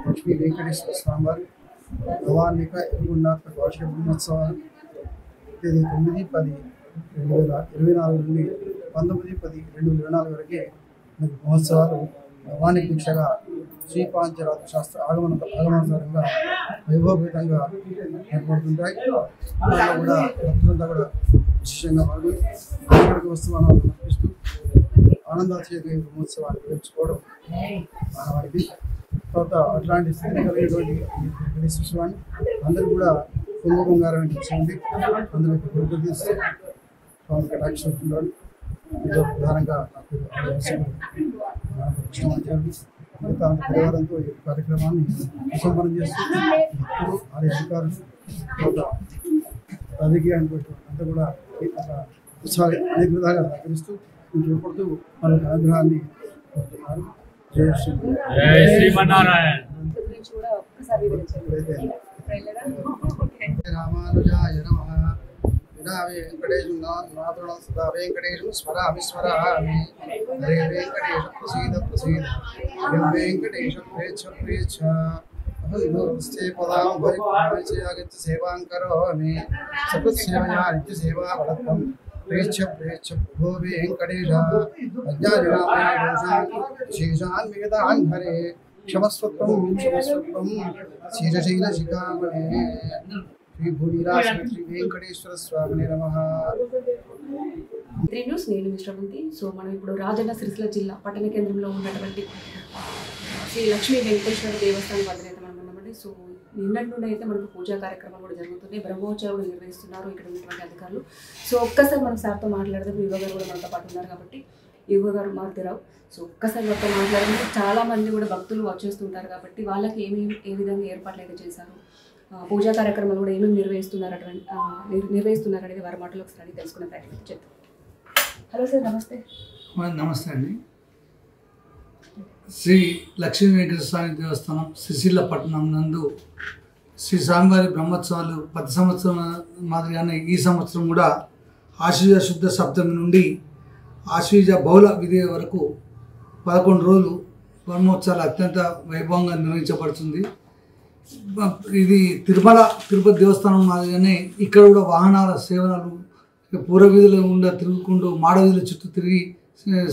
లక్ష్మీ వెంకటేశ్వర స్వామి వారి భవానిక ఎరుగుండాత్మక వార్షిక బ్రహ్మోత్సవాలు తేదీ 9-10-2024 నుండి 19-10-2024 వరకే మహోత్సవాలు భవానిక దీక్షగా శ్రీ పాంచరాత్ర శాస్త్ర ఆగమనానుసారంగా వైభవపేతంగా ఏర్పడుతుంటాయి. అందులో కూడా భక్తులంతా కూడా విశేషంగా పాల్గొని అక్కడికి వస్తువులను సమర్పిస్తూ ఆనందాశ్చర్య బ్రహ్మోత్సవాన్ని పెంచుకోవడం మానవాడికి. తర్వాత అట్లాంటి స్థితిని కలిగినటువంటి వెంకటేశ్వర స్వామి అందరూ కూడా పొంగు బంగారం ఇచ్చింది. అందరూ గుర్తు తీస్తూ స్వామి కటాక్షిస్తున్నాడు. ఇదో ప్రధానంగా నాకు కృష్ణమాచార్యుడు మిగతా పరివారంతో ఈ కార్యక్రమాన్ని సుసంపన్నం చేస్తూ భక్తులు ఆలయ అధికారులు తర్వాత రాజకీయానికి అంతా కూడా అనేక విధాలుగా సహకరిస్తూ చూపడుతూ వాళ్ళకి అనుగ్రహాన్ని కోరుతున్నారు. జయ శ్రీమన్నారాయణ. రామానుజాయ నమః. వినా వెంకటేశం సదా వెంకటేశం స్మరామి స్మరామి. హరే వెంకటేశ ప్రసీద ప్రసీద. హరే వెంకటేశ ప్రేచ్ఛ ప్రేచ్ఛ. నమస్తే పదాగత్య సేవాం కరోమి. సకృత్సేవయా నిత్య సేవా ఫలత్వం. ప్రేచ్ఛ ప్రేచ్ఛ ప్రభో వెంకటేశ. అజ్ఞానాన్ విగతాన్ హరే. క్షమస్వత్వం క్షమస్వత్వం. శీర్షశైల శిఖామణే. శ్రీ భూనిరాశ శ్రీ వెంకటేశ్వర స్వామినే నమః. న్యూస్ నేను మిశ్రవంతి. సో మనం ఇప్పుడు రాజన్న సిరిసిల్ల జిల్లా పట్టణ కేంద్రంలో ఉన్నటువంటి శ్రీ లక్ష్మీ వెంకటేశ్వర దేవస్థానం వద్ద అయితే మనం ఉన్నామండి. సో నిన్నటి నుండి అయితే మనకు పూజా కార్యక్రమాలు కూడా జరుగుతున్నాయి. బ్రహ్మోత్సవాలు నిర్వహిస్తున్నారు ఇక్కడ ఉన్నటువంటి అధికారులు. సో ఒక్కసారి మనం సార్తో మాట్లాడదాం. యువ గారు కూడా మనతో పాటు ఉన్నారు కాబట్టి యువ గారు మారుతిరావు. సో ఒక్కసారి మొత్తం మాట్లాడండి. చాలామంది కూడా భక్తులు వచ్చేస్తుంటారు కాబట్టి వాళ్ళకి ఏ విధంగా ఏర్పాట్లు అయితే చేశారు, పూజా కార్యక్రమాలు కూడా ఏమేమి నిర్వహిస్తున్నారు అనేది వారి మాటలో ఒకసారి తెలుసుకునే ప్రయత్నం చేద్దాం. హలో సార్, నమస్తే. నమస్తే అండి. శ్రీ లక్ష్మీ వెంకటేశ్వర స్వామి దేవస్థానం సిరిసిల్ల పట్టణం నందు శ్రీ స్వామివారి బ్రహ్మోత్సవాలు ప్రతి సంవత్సరం మాదిరిగానే ఈ సంవత్సరం కూడా ఆశ్వీజ శుద్ధ సప్తమి నుండి ఆశ్వీజ బహుళ విధియ వరకు 11 రోజులు బ్రహ్మోత్సవాలు అత్యంత వైభవంగా నిర్వహించబడుతుంది. ఇది తిరుపతి దేవస్థానం మాదిరిగానే ఇక్కడ కూడా వాహనాల సేవలు పూర్వవీధుల గుండా తిరుగుకుంటూ మాడవీధుల చుట్టూ తిరిగి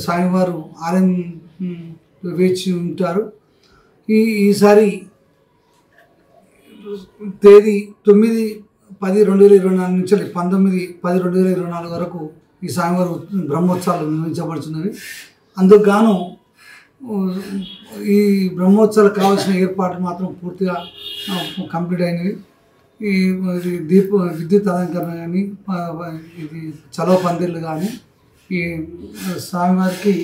స్వామివారు ఆలయం వేచి ఉంటారు. ఈసారి తేదీ 9-10-2024 నుంచి 19-10-2024 వరకు ఈ స్వామివారు బ్రహ్మోత్సవాలు నిర్వహించబడుతున్నవి. అందుకు గాను ఈ బ్రహ్మోత్సవాలకు కావాల్సిన ఏర్పాట్లు మాత్రం పూర్తిగా కంప్లీట్ అయినవి. ఈ విద్యుత్ అలంకరణ కానీ, ఇది చలవ పందిర్లు కానీ, ఈ స్వామివారికి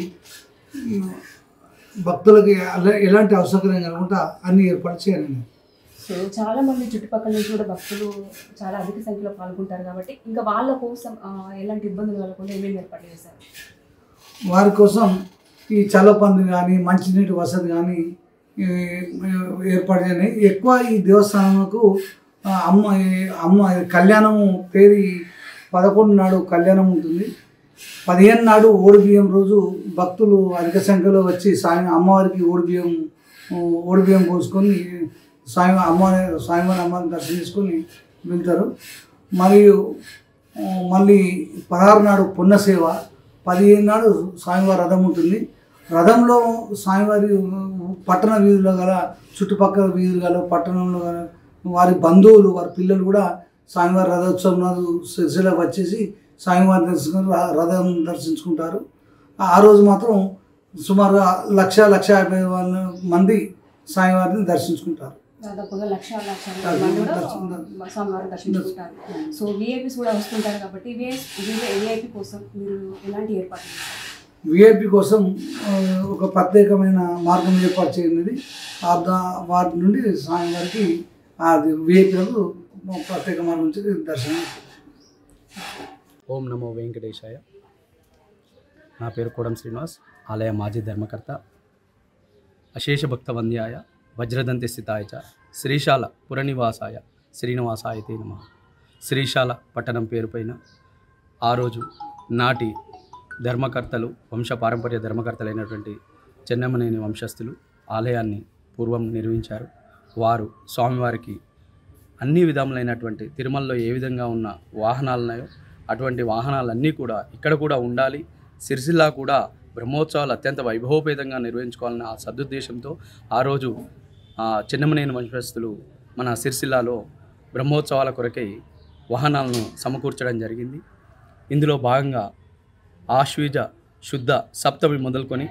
భక్తులకి ఎలాంటి అసౌకర్యం కలుగుంటే అన్ని ఏర్పాటు చేయాలండి. సో చాలా మంది చుట్టుపక్కల నుంచి కూడా భక్తులు చాలా అధిక సంఖ్యలో పాల్గొంటారు కాబట్టి ఇంకా వాళ్ళ కోసం ఎలాంటి ఇబ్బందులు కలగకుండా ఏమేమి ఏర్పాటు చేశారు? వారి కోసం ఈ చలవ పందిరి కానీ, మంచినీటి వసతి కానీ ఏర్పాటు చేయాలి. ఎక్కువ ఈ దేవస్థానంకు అమ్మ కళ్యాణము తేదీ 11 నాడు కళ్యాణం ఉంటుంది. 15 నాడు ఓడిబియ్యం రోజు భక్తులు అధిక సంఖ్యలో వచ్చి అమ్మవారికి ఓడిబియ్యం పోసుకొని స్వామివారి అమ్మవారిని దర్శనం చేసుకొని వెళ్తారు. మరియు మళ్ళీ 16 నాడు పుణ్యసేవ, 15 నాడు స్వామివారి రథం ఉంటుంది. రథంలో స్వామివారి పట్టణ వీధుల్లో గల చుట్టుపక్కల వీధులు గల పట్టణంలో గల వారి బంధువులు, వారి పిల్లలు కూడా స్వామివారి రథోత్సవం నాడు సిరిసిల్లకు వచ్చేసి స్వామివారిని రథం దర్శించుకుంటారు. ఆ రోజు మాత్రం సుమారు 1,50,000 మంది స్వామివారిని దర్శించుకుంటారు. దాదాపుగా లక్షల మంది కూడా స్వామివారిని దర్శించుకుంటారు. సో విఐపీస్ కూడా వస్తుంటారు కాబట్టి విఐపీ కోసం మీరు ఎలాంటి ఏర్పాట్లు చేస్తారు? విఐపి కోసం ఒక ప్రత్యేకమైన మార్గం ఏర్పాటు చేయనిది వాటి నుండి స్వామివారికి అది విఐపీలకు ప్రత్యేక మార్గం నుంచి దర్శనం. ఓం నమో వెంకటేశాయ. నా పేరు కోడం శ్రీనివాస్, ఆలయ మాజీ ధర్మకర్త. అశేష భక్త వంద్యాయ వజ్రదంతి స్థితాయ చ శ్రీశాల పురనివాసాయ శ్రీనివాసాయ తే నమః. శ్రీశాల పట్టణం పేరుపైన ఆ రోజు నాటి ధర్మకర్తలు, వంశపారంపర్య ధర్మకర్తలైనటువంటి చెన్నమనేని వంశస్థులు ఆలయాన్ని పూర్వం నిర్మించారు. వారు స్వామివారికి అన్ని విధములైనటువంటి తిరుమలలో ఏ విధంగా ఉన్న వాహనాలు ఉన్నాయో అటువంటి వాహనాలన్నీ కూడా ఇక్కడ కూడా ఉండాలి, సిరిసిల్ల కూడా బ్రహ్మోత్సవాలు అత్యంత వైభవపేతంగా నిర్వహించుకోవాలన్న ఆ సదుద్దేశంతో ఆ రోజు చెన్నమనేని వంశస్థులు మన సిరిసిల్లాలో బ్రహ్మోత్సవాల కొరకై వాహనాలను సమకూర్చడం జరిగింది. ఇందులో భాగంగా ఆశ్వీజ శుద్ధ సప్తమి మొదలుకొని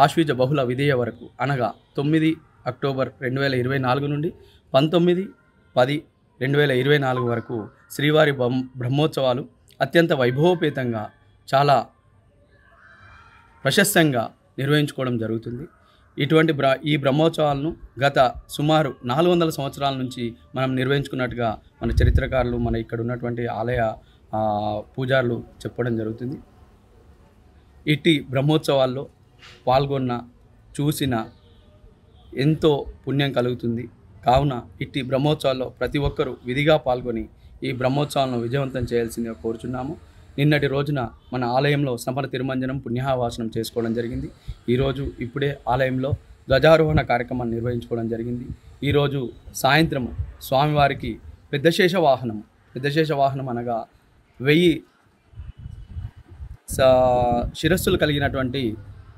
ఆశ్వీజ బహుళ విధేయ వరకు అనగా 9 అక్టోబర్ 2024 నుండి 19/10/2024 వరకు శ్రీవారి బ్రహ్మోత్సవాలు అత్యంత వైభవపేతంగా చాలా ప్రశస్తంగా నిర్వహించుకోవడం జరుగుతుంది. ఇటువంటి ఈ బ్రహ్మోత్సవాలను గత సుమారు 400 సంవత్సరాల నుంచి మనం నిర్వహించుకున్నట్టుగా మన చరిత్రకారులు, మన ఇక్కడ ఉన్నటువంటి ఆలయ పూజారులు చెప్పడం జరుగుతుంది. ఇట్టి బ్రహ్మోత్సవాల్లో పాల్గొన్న, చూసిన ఎంతో పుణ్యం కలుగుతుంది. కావున ఇట్టి బ్రహ్మోత్సవాల్లో ప్రతి ఒక్కరూ విధిగా పాల్గొని ఈ బ్రహ్మోత్సవాలను విజయవంతం చేయాల్సిందిగా కోరుచున్నాము. నిన్నటి రోజున మన ఆలయంలో సమర తిరుమంజనం పుణ్యాహవాసనం చేసుకోవడం జరిగింది. ఈరోజు ఇప్పుడే ఆలయంలో ధ్వజారోహణ కార్యక్రమాన్ని నిర్వహించుకోవడం జరిగింది. ఈరోజు సాయంత్రం స్వామివారికి పెద్దశేష వాహనం అనగా 1000 శిరస్సులు కలిగినటువంటి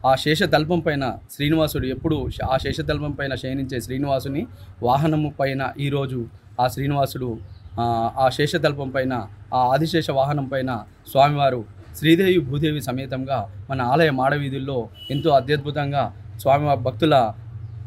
ఆ శేషతల్పం పైన శ్రీనివాసుడు ఎప్పుడు ఆ శేషతల్పం పైన శయనించే శ్రీనివాసుని వాహనము పైన ఈరోజు ఆ శ్రీనివాసుడు ఆ శేషతల్పం పైన ఆ ఆదిశేష వాహనం పైన స్వామివారు శ్రీదేవి భూదేవి సమేతంగా మన ఆలయ మాడవీధుల్లో ఎంతో అత్యద్భుతంగా స్వామివారి భక్తుల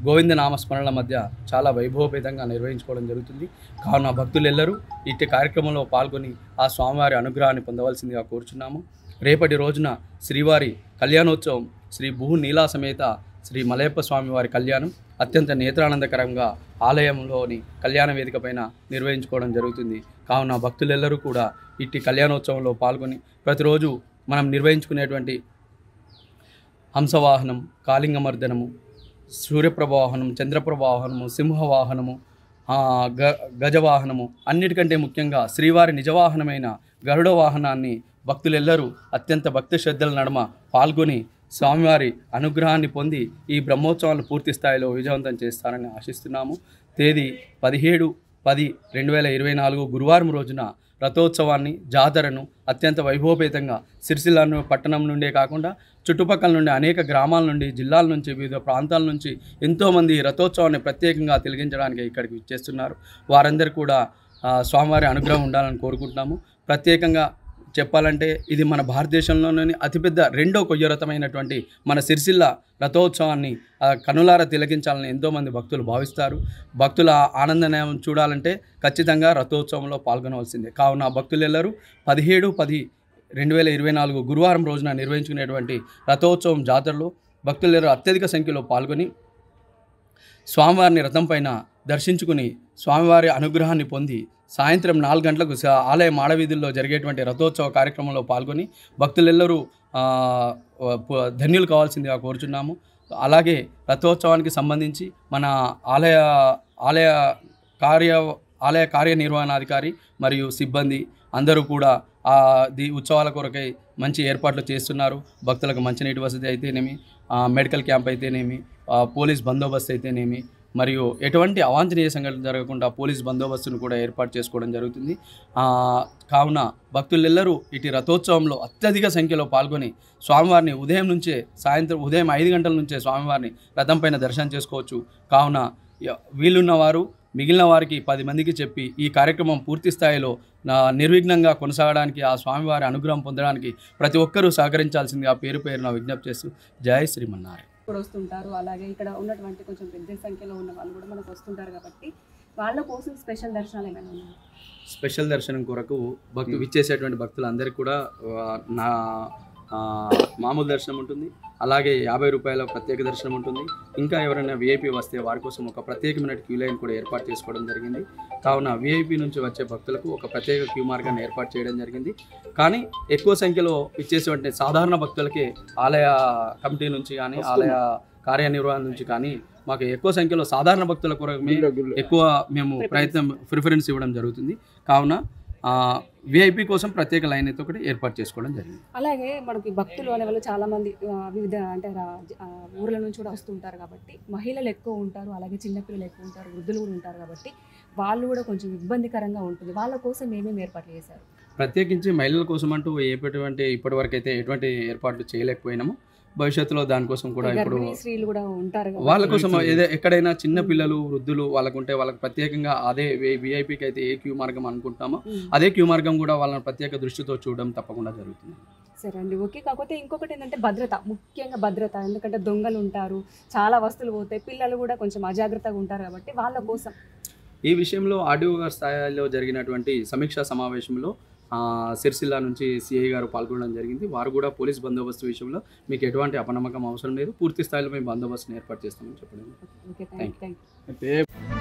గోవిందనామస్మరణల మధ్య చాలా వైభవపేతంగా నిర్వహించుకోవడం జరుగుతుంది. కావున భక్తులెల్లరూ ఇట్టి కార్యక్రమంలో పాల్గొని ఆ స్వామివారి అనుగ్రహాన్ని పొందవలసిందిగా కోరుచున్నాము. రేపటి రోజున శ్రీవారి కళ్యాణోత్సవం శ్రీ భూ నీలా సమేత శ్రీ మలయప్ప స్వామివారి కళ్యాణం అత్యంత నేత్రానందకరంగా ఆలయంలోని కళ్యాణ వేదిక పైన నిర్వహించుకోవడం జరుగుతుంది. కావున భక్తులెల్లరూ కూడా ఇట్టి కళ్యాణోత్సవంలో పాల్గొని ప్రతిరోజు మనం నిర్వహించుకునేటువంటి హంసవాహనం, కాళింగమర్దనము, సూర్యప్రభవాహనం, చంద్రప్రభవాహనము, సింహవాహనము, గజవాహనము, అన్నిటికంటే ముఖ్యంగా శ్రీవారి నిజవాహనమైన గరుడ వాహనాన్ని భక్తులెల్లరూ అత్యంత భక్తి శ్రద్ధల నడుమ పాల్గొని స్వామివారి అనుగ్రహాన్ని పొంది ఈ బ్రహ్మోత్సవాలను పూర్తి స్థాయిలో విజయవంతం చేస్తారని ఆశిస్తున్నాము. తేదీ 17/10/2024 గురువారం రోజున రథోత్సవాన్ని, జాతరను అత్యంత వైభవపేతంగా సిరిసిల్ల పట్టణం నుండే కాకుండా చుట్టుపక్కల నుండి అనేక గ్రామాల నుండి, జిల్లాల నుంచి, వివిధ ప్రాంతాల నుంచి ఎంతోమంది రథోత్సవాన్ని ప్రత్యేకంగా తిలకించడానికి ఇక్కడికి ఇచ్చేస్తున్నారు. వారందరూ కూడా స్వామివారి అనుగ్రహం ఉండాలని కోరుకుంటున్నాము. ప్రత్యేకంగా చెప్పాలంటే ఇది మన భారతదేశంలోని అతిపెద్ద రెండో కొయ్య రథమైనటువంటి మన సిరిసిల్ల రథోత్సవాన్ని కనులారా తిలకించాలని ఎంతోమంది భక్తులు భావిస్తారు. భక్తుల ఆనందం చూడాలంటే ఖచ్చితంగా రథోత్సవంలో పాల్గొనవలసిందే. కావున భక్తులెల్లరూ 17/10/2024 గురువారం రోజున నిర్వహించుకునేటువంటి రథోత్సవం జాతరలో భక్తులెల్లరూ అత్యధిక సంఖ్యలో పాల్గొని స్వామివారిని రథం పైన దర్శించుకుని స్వామివారి అనుగ్రహాన్ని పొంది సాయంత్రం 4 గంటలకు ఆలయ మాడవీధుల్లో జరిగేటువంటి రథోత్సవ కార్యక్రమంలో పాల్గొని భక్తులెల్లరూ ధన్యులు కావాల్సిందిగా కోరుచున్నాము. అలాగే రథోత్సవానికి సంబంధించి మన ఆలయ కార్యనిర్వహణాధికారి మరియు సిబ్బంది అందరూ కూడా ఉత్సవాల కొరకై మంచి ఏర్పాట్లు చేస్తున్నారు. భక్తులకు మంచినీటి వసతి అయితేనేమి, మెడికల్ క్యాంప్ అయితేనేమి, పోలీస్ బందోబస్తు అయితేనేమి, మరియు ఎటువంటి అవాంఛనీయ సంఘటనలు జరగకుండా పోలీస్ బందోబస్తును కూడా ఏర్పాటు చేసుకోవడం జరుగుతుంది. కావున భక్తులెల్లరూ ఇటు రథోత్సవంలో అత్యధిక సంఖ్యలో పాల్గొని స్వామివారిని ఉదయం 5 గంటల నుంచే స్వామివారిని రథం పైన దర్శనం చేసుకోవచ్చు. కావున వీలున్నవారు మిగిలిన వారికి 10 మందికి చెప్పి ఈ కార్యక్రమం పూర్తి స్థాయిలో నిర్విఘ్నంగా కొనసాగడానికి, ఆ స్వామివారి అనుగ్రహం పొందడానికి ప్రతి ఒక్కరూ సహకరించాల్సిందిగా పేరు పేరున విజ్ఞప్తి చేస్తూ జై శ్రీమన్నారాయణ. కూడా వస్తుంటారు. అలాగే ఇక్కడ ఉన్నటువంటి కొంచెం పెద్ద సంఖ్యలో ఉన్న వాళ్ళు కూడా మనకు వస్తుంటారు కాబట్టి వాళ్ళ కోసం స్పెషల్ దర్శనాలు ఏమైనా ఉన్నాయి? స్పెషల్ దర్శనం కొరకు విచ్చేసేటువంటి భక్తులందరికీ కూడా నా మామూలు దర్శనం ఉంటుంది, అలాగే 50 రూపాయల ప్రత్యేక దర్శనం ఉంటుంది. ఇంకా ఎవరైనా విఐపి వస్తే వారి కోసం ఒక ప్రత్యేకమైన క్యూ లైన్ కూడా ఏర్పాటు చేసుకోవడం జరిగింది. కావున విఐపి నుంచి వచ్చే భక్తులకు ఒక ప్రత్యేక క్యూ మార్గాన్ని ఏర్పాటు చేయడం జరిగింది. కానీ ఎక్కువ సంఖ్యలో ఇచ్చేసేటువంటి సాధారణ భక్తులకి ఆలయ కమిటీ నుంచి కానీ ఆలయ కార్యనిర్వహణ నుంచి కానీ మాకు ఎక్కువ సంఖ్యలో సాధారణ భక్తుల కొరకు ఎక్కువ మేము ప్రిఫరెన్స్ ఇవ్వడం జరుగుతుంది. కావున విఐపి కోసం ప్రత్యేక లైన్ అయితే ఒకటి ఏర్పాటు చేసుకోవడం జరిగింది. అలాగే మనకి భక్తులు అనే వాళ్ళు చాలామంది వివిధ అంటే ఊర్ల నుంచి కూడా వస్తుంటారు కాబట్టి మహిళలు ఎక్కువ ఉంటారు, అలాగే చిన్నపిల్లలు ఎక్కువ ఉంటారు, వృద్ధులు కూడా ఉంటారు కాబట్టి వాళ్ళు కూడా కొంచెం ఇబ్బందికరంగా ఉంటుంది. వాళ్ళ కోసం ఏమేమి ఏర్పాట్లు చేశారు? ప్రత్యేకించి మహిళల కోసం అంటూ ఇప్పటివరకు అయితే ఎటువంటి ఏర్పాట్లు చేయలేకపోయినాము. భవిష్యత్తులో దానికోసం కూడా ఇప్పుడు స్త్రీలు కూడా ఉంటారు, వాళ్ళ కోసం ఎక్కడైనా చిన్న పిల్లలు వృద్ధులు వాళ్ళకుంటే వాళ్ళకి ప్రత్యేకంగా అదే విఐపికి అయితే ఏ క్యూ మార్గం అనుకుంటామో అదే క్యూ మార్గం కూడా వాళ్ళని ప్రత్యేక దృష్టితో చూడడం తప్పకుండా జరుగుతుంది. సరే అండి, ఓకే. కాకపోతే ఇంకొకటి ఏంటంటే భద్రత, ముఖ్యంగా భద్రత. ఎందుకంటే దొంగలు ఉంటారు, చాలా వస్తువులు పోతాయి, పిల్లలు కూడా కొంచెం అజాగ్రత్తగా ఉంటారు కాబట్టి వాళ్ళ కోసం ఈ విషయంలో ఆర్డీఓ గారి స్థాయిలో జరిగినటువంటి సమీక్షా సమావేశంలో సిరిసిల్ల నుంచి సిఐ గారు పాల్గొనడం జరిగింది. వారు కూడా పోలీస్ బందోబస్తు విషయంలో మీకు ఎటువంటి అపనమ్మకం అవసరం లేదు, పూర్తి స్థాయిలో మేము బందోబస్తును ఏర్పాటు చేస్తామని చెప్పడం. Okay, thank you.